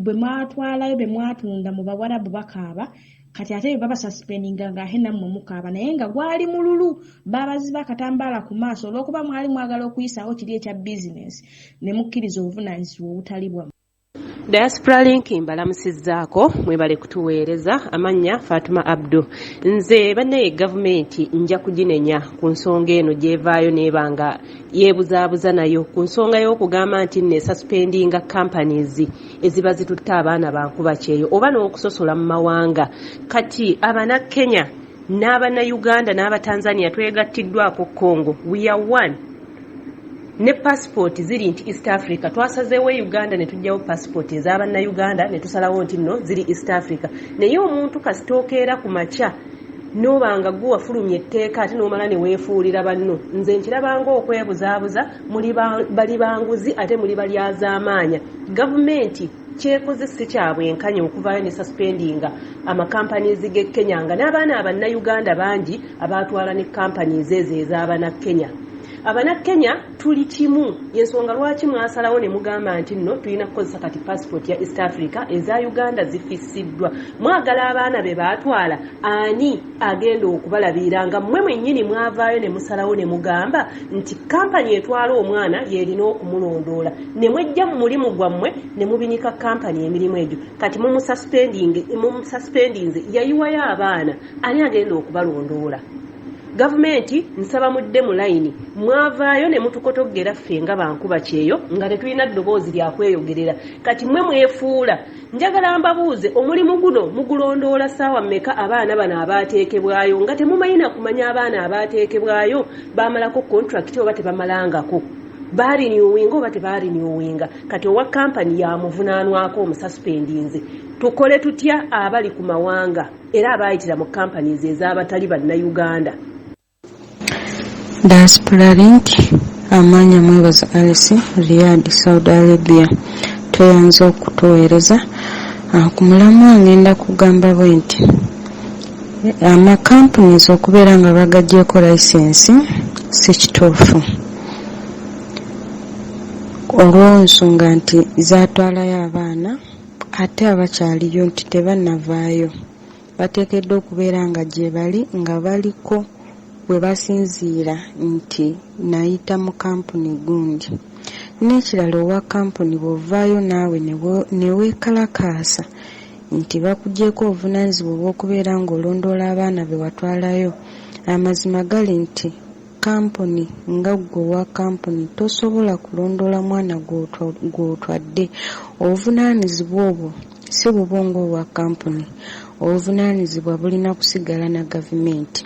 bwe mwatwalayo be mwatunda mu Bawarabu bakaaba kati ate baba suspendinga nga he nammwe mukaaba naye nga gwali mululu babaziba akatambaala ku maaso olw'okuba mwali mwagala okuyisaawo kiri ekya bizinesi ne mukkiriza obuvunaanyizibwa obutali bwammwe. Diaspora Link mbalamusizzaako mwebale kutuweereza amannya Fatuma Abdu. Nze bannaye gavumenti nja kuginenya ku nsonga eno gyevaayo n'ebanga yeebuzaabuza nayo ku nsonga y'okugamba nti ne suspendinga companies eziba zitutte abaana bankuba kyeyo oba n'okusosola mu mawanga. Kati Abannakenya n'Abannayuganda n'Abatanzania twegattiddwako Congo. We are one. Ne passport ziri nti East Africa twasazeewo Uganda ne tujjawo passport ez'Abannayuganda ne tusalawo nti nno ziri East Africa. Naye omuntu kasitookeera ku makya n'obanga gwe wafulumya etteeka ate n'omala ne weefuulira banno. Nze nkirabanga okwebuzaabuza muli bali banguzi ate muli balyazaamaanya. Gavumenti kyekoze si kya bwenkanya okuvaayo ne suspendinga amakampanies g'e Kenya nga n'abaana Abannayuganda bangi abaatwala ne companies ezo ez'Abannakenya. Abannakenya tuli kimu yensonga lwaki mwasalawo ne mugamba nti nno tulina kukozesa kati passport ya East Africa eza Uganda zifisiddwa. Mwagala abaana be baatwala ani agenda okubalabira nga mmwe mwennyini mwavaayo ne musalawo ne mugamba nti kampani etwala omwana yerina okumulondoola ne mwejja mu mulimu gwammwe ne mubinika kampani emirimu egyo kati mumususpendinze yayiwayo abaana ani agenda okubalondoola. Gavumenti nsaba mudde mu layini mwavaayo ne mutukotogera ffe nga bankuba kyeyo nga tetulina ddoboozi lya kweyogerera kati mmwe mwefuula. Njagala mbabuuze omulimu guno mugulondoola ssaawa mmeka abaana bano abaateekebwayo nga temumayina kumanya abaana abaateekebwayo baamalako contract oba tebamalangako baarinyuwinga oba tebaarinyuwinga kati owa kampani yamuvunaanwako omususpendinze. Tukole tutya abali ku mawanga era abaayitira mu companies ez'abatali Bannayuganda. Diaspora Link amanya mwebaza Alice Riyadh Saudi Arabia tweyanza okutuweereza ku mulamwa ngenda kugamba bwe nti amakampanies okubeera nga bagaggyeko license si kituufu olw'ensonga nti zaatwalayo abaana ate abakyaliyo nti tebannavaayo bateekeddwa okubeera nga gye bali nga baliko bwe basinziira nti nayita mu kampuni gundi. N'ekirala owa kampuni bw'ovaayo naawe ne weekalakaasa nti bakugyeko obuvunaanyizibwa obw'okubeera ng'olondoola abaana be watwalayo. Amazima gali nti kampuni nga gwe owa kampuni tosobola kulondoola mwana gw'otwadde. Obuvunaanyizibwa obwo si bubwo ng'owa kampuni, obuvunaanyizibwa bulina kusigala na gavumenti.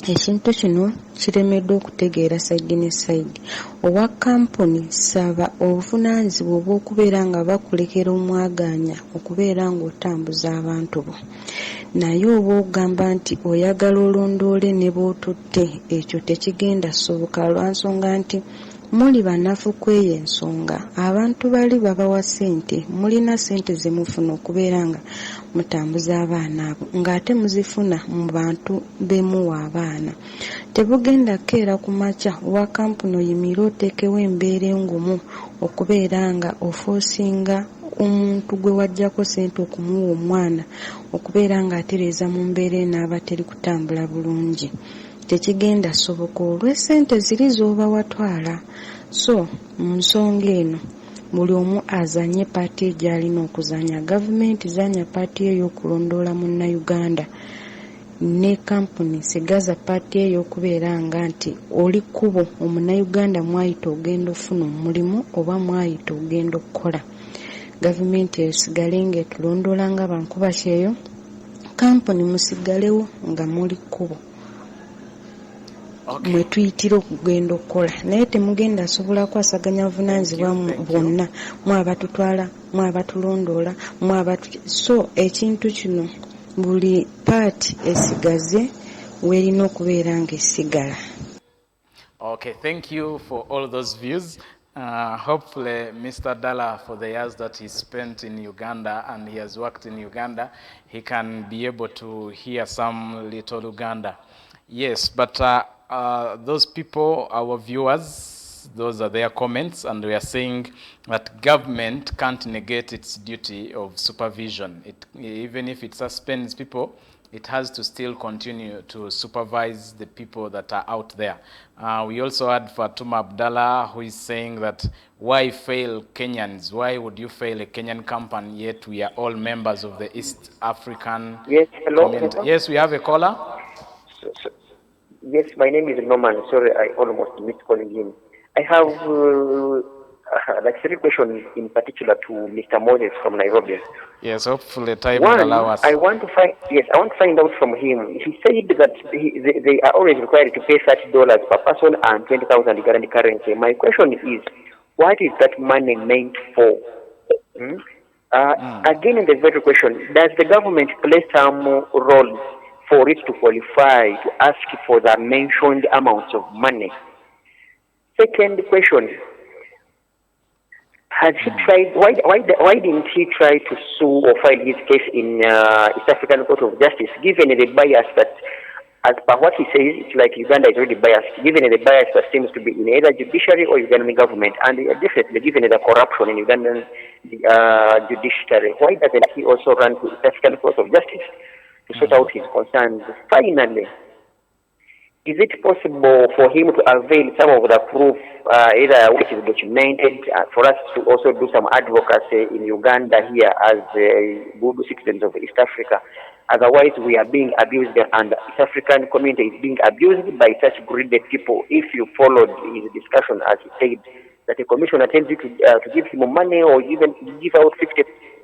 Ekintu kino kiremeddwa okutegeera sayidi ne sayidi. Owa kampuni saba obuvunaanyizibwa obw'okubeera nga bakulekera omwaganya okubeera ng'otambuza abantu bo. Naye oba ogamba nti oyagala olondoole ne b'otutte ekyo tekigenda soboka lwansonga nti muli banafu kw'eyo ensonga. Abantu bali babawa ssente, mulina ssente ze mufuna okubeera nga mutambuza abaana abo ng'ate muzifuna mu bantu bemuwa abaana. Tebugenda keera ku makya owa kampuni oyimire oteekewo embeera engumu okubeera nga ofoosinga omuntu gwe wajjako ssente okumuwa omwana okubeera ng'atereeza mu mbeera enaaba teri kutambula bulungi. Tekigenda soboka olw'essente ziri z'oba watwala. So mu nsonga eno buli omu azanye paati gy'alina okuzanya. Gavumenti zanya paati ey'okulondoola Munnayuganda ne kampuni sigaza paati ey'okubeera nga nti oli kkubo Omunnayuganda mwayita ogenda ofuna omulimu oba mwayita ogenda okukola. Gavumenti esigale ng'etulondoola nga bankuba kyeyo, kampuni musigalewo nga muli kkubo mwe tuyitira okugenda okukola. Naye temugenda asobola kwasaganya buvunaanyizibwa bonna, mu abatutwala, mu abatulondoola, mu so ekintu kino buli paati esigaze weerina okubeera ng'esigala. Okay, thank you for all those views. Hopefully, Mr. Adala, for the years that he spent in Uganda and he has worked in Uganda, he can be able to hear some little Uganda. Yes, but those people, our viewers, those are their comments, and we are saying that government can't negate its duty of supervision. Even if it suspends people, it has to still continue to supervise the people that are out there. We also had Fatuma Abdallah, who is saying that why fail Kenyans? Why would you fail a Kenyan company, yet we are all members of the East African community? Yes, we have a caller. Yes, my name is Norman. Sorry, I almost missed calling in. I have like 3 questions in particular to Mr. Moses from Nairobi. Yes, hopefully time will allow us. I want to find out from him. He said that they are always required to pay $30 per person and 20,000 Ugandan currency. My question is, what is that money meant for? Again, in the very question, does the government play some role for it to qualify to ask for the mentioned amounts of money? Second question, has he tried, why didn't he try to sue or file his case in East African Court of Justice, given the bias that, as per what he says, it's like Uganda is already biased, given the bias that seems to be in either judiciary or Ugandan government, and definitely given the corruption in Ugandan judiciary, why doesn't he also run to East African Court of Justice to sort out his concerns? Finally, is it possible for him to avail some of the proof, either which is documented, for us to also do some advocacy in Uganda here as good citizens of East Africa? Otherwise, we are being abused, and the East African community is being abused by such greedy people. If you followed his discussion, as he said, that a commissioner tells you to give him money or even give out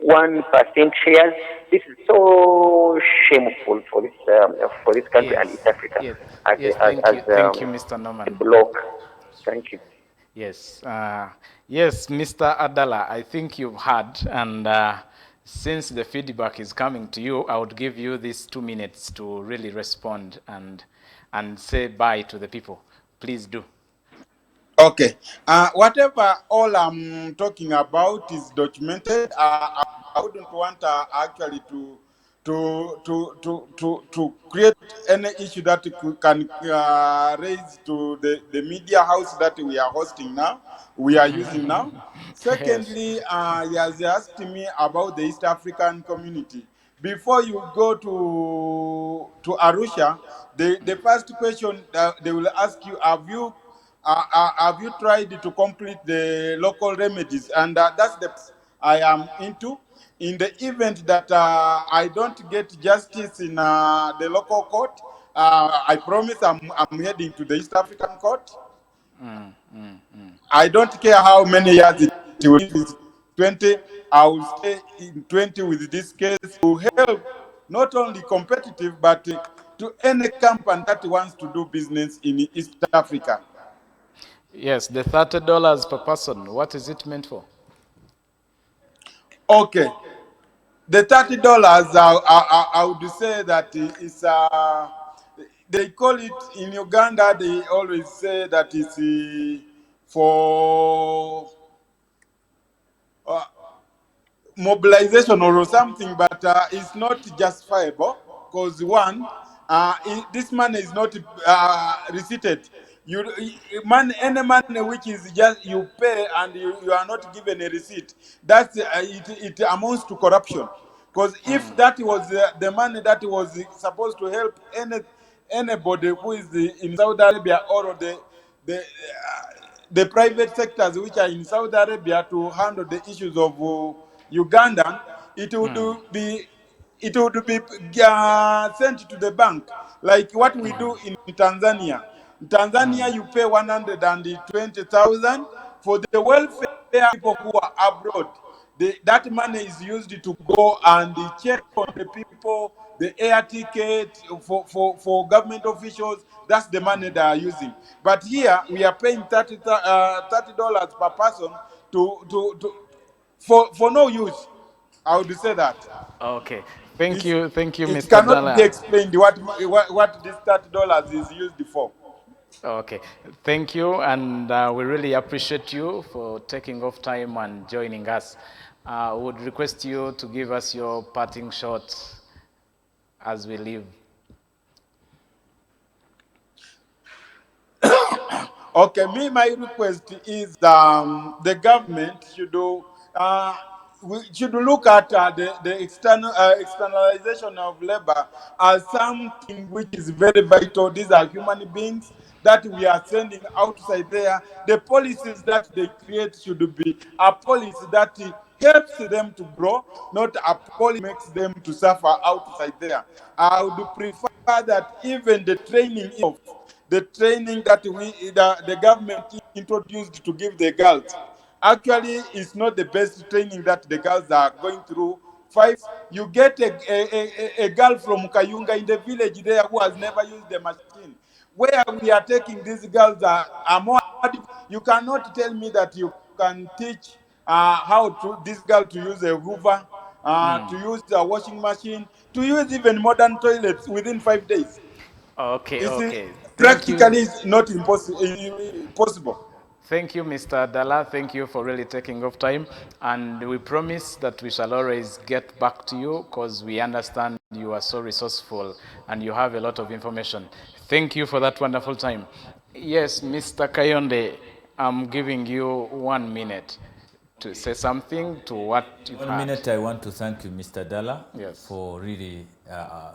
51% shares, this is so shameful for this country and East Africa. Thank you, Mr. Norman. A block. Thank you. Yes, yes, Mr. Adala, I think you've heard, and since the feedback is coming to you, I would give you these 2 minutes to really respond and say bye to the people. Please do. Okay. Whatever all I'm talking about is documented. I wouldn't want actually to create any issue that can raise to the media house that we are hosting now, we are using now. Secondly, he has asked me about the East African community. Before you go to Arusha, the first question they will ask you, have you tried to complete the local remedies? And that's the I am into. In the event that I don't get justice in the local court, I promise I'm heading to the East African court. I don't care how many years it will be. If it's 20, I will stay in 20 with this case to help not only competitive, but to any company that wants to do business in East Africa. Yes, the $30 per person, what is it meant for? Okay. The $30, I would say that it's, they call it, in Uganda, they always say that it's for mobilization or something, but it's not justifiable, because one, this money is not receipted. Any money which is just you pay and you are not given a receipt, that's it amounts to corruption. Because if that was the money that was supposed to help anybody who is in Saudi Arabia or the private sectors which are in Saudi Arabia to handle the issues of Ugandan, it would be sent to the bank, like what we do in Tanzania. In Tanzania, you pay 120,000 for the welfare people who are abroad. That money is used to go and check on the people, the air ticket for government officials. That's the money they are using. But here we are paying $30 per person for no use. I would say that. Okay. Thank you, Mr. Dalla. It cannot be explained what this $30 is used for. Okay, thank you, and we really appreciate you for taking off time and joining us. I would request you to give us your parting shot as we leave. Okay, my request is the government should do. We should look at the externalization of labor as something which is very vital. These are human beings that we are sending outside there. The policies that they create should be a policy that helps them to grow, not a policy makes them to suffer outside there. I would prefer that even the training that the government introduced to give the girls actually is not the best training that the girls are going through. You get a girl from Kayunga in the village there who has never used the machine. Where we are taking these girls are more. You cannot tell me that you can teach this girl to use a hoover, to use a washing machine, to use even modern toilets within 5 days. Okay. Practically, it's not possible. Thank you, Mr. Adala. Thank you for really taking off time. And we promise that we shall always get back to you because we understand you are so resourceful and you have a lot of information. Thank you for that wonderful time. Yes, Mr. Kayonde, I'm giving you 1 minute to say something to what you've heard. 1 minute, I want to thank you, Mr. Adala, yes, for really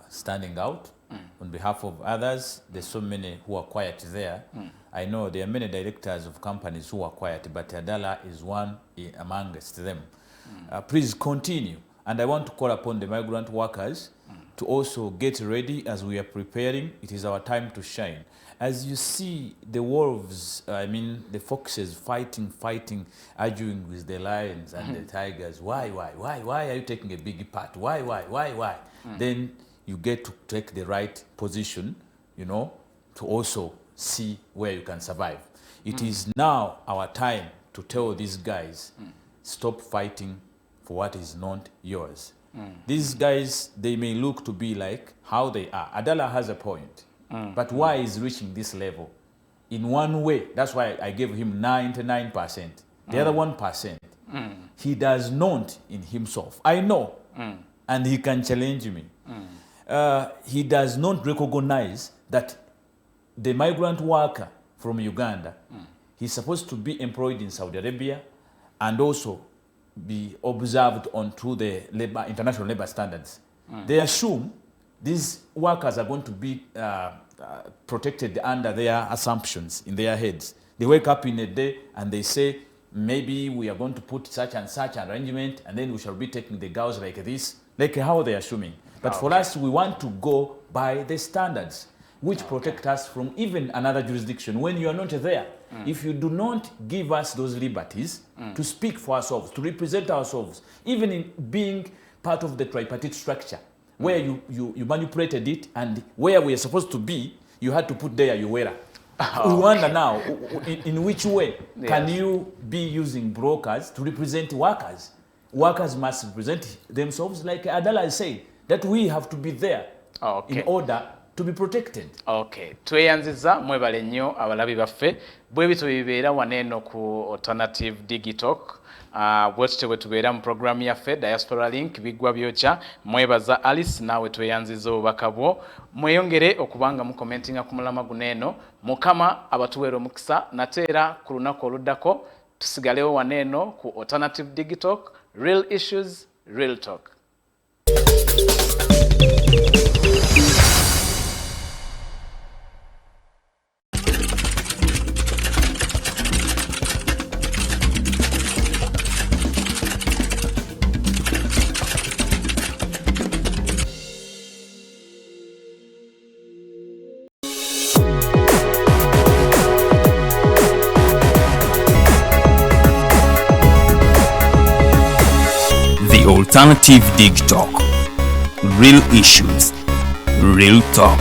standing out on behalf of others. There's so many who are quiet there. I know there are many directors of companies who are quiet, but Adala is one amongst them. Please continue. And I want to call upon the migrant workers to also get ready as we are preparing. It is our time to shine. As you see the wolves, the foxes fighting, arguing with the lions and the tigers. Why are you taking a big part? Why? Then you get to take the right position, to also see where you can survive. It is now our time to tell these guys, stop fighting for what is not yours. These guys, they may look to be like how they are. Adala has a point. But why is reaching this level? In one way, that's why I gave him 99%. The other 1%, he does not in himself. I know, and he can challenge me. He does not recognize that the migrant worker from Uganda, he's supposed to be employed in Saudi Arabia and also be observed onto the international labor standards. They assume these workers are going to be protected under their assumptions in their heads. They wake up in a day and they say, maybe we are going to put such and such arrangement and then we shall be taking the girls like this, like how they are assuming. But for us, we want to go by the standards which protect us from even another jurisdiction when you are not there. If you do not give us those liberties to speak for ourselves, to represent ourselves, even in being part of the tripartite structure, where you manipulated it and where we are supposed to be, you had to put there you were. We wonder now, in which way can you be using brokers to represent workers? Workers must represent themselves, like Adala said, that we have to be there in order to be protected. Okay. Tweyanziza mwebale nnyo abalabi baffe bwe bitu bibeera waneeno ku Alternative Digital. Bwetutyo bwe tubeera mu programu yaffe Diaspora Link biggwa byokya. Mwebaza Alice naawe tweyanziza obubaka bwo. Mweyongere okubanga mu commentinga ku mulama guneeno. Mukama abatuweera omukisa nateera ku lunaku oluddako tusigalewo waneeno ku Alternative Digital. Real issues, real talk. Alternative Dig Talk. Real issues, real talk.